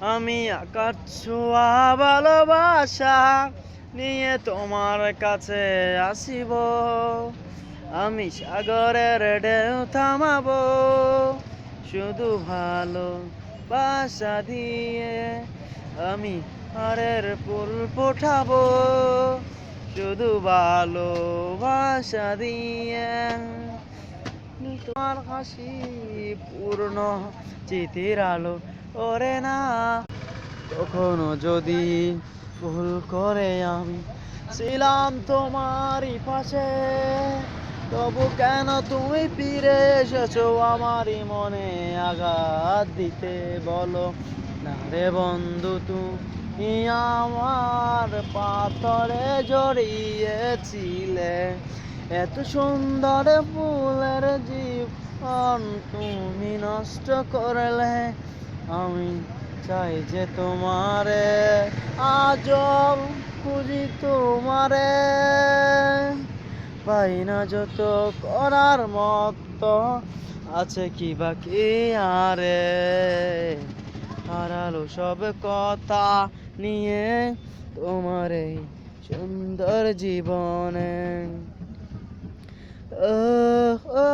আমি আকাশ ছোঁয়া ভালোবাসা নিয়ে তোমার কাছে আসিব। আমি সাগরের ঢেউ থামাবো শুধু ভালোবাসা দিয়ে। আমি হারের ফুল ফোটাবো শুধু ভালোবাসা দিয়ে। তোমার হাসি পূর্ণ চিতির আলো ওরে না। কখনো যদি ভুল করে আমি ছিলাম তোমারই পাশে, তবু কেন তুমি ফিরে এসেছো আমারই মনে আঘাত দিতে? বলো না রে বন্ধু, তুমি আমার পাথরে জড়িয়েছিলে। এত সুন্দর ফুলের জীবন তুমি নষ্ট করলে। আমি চাই যে তোমারে আজব খুঁজি তোমারে, পাই না যত করার মতো আছে কি বাকি আরে। হারালো সব কথা নিয়ে তোমার এই সুন্দর জীবনে। ও, ও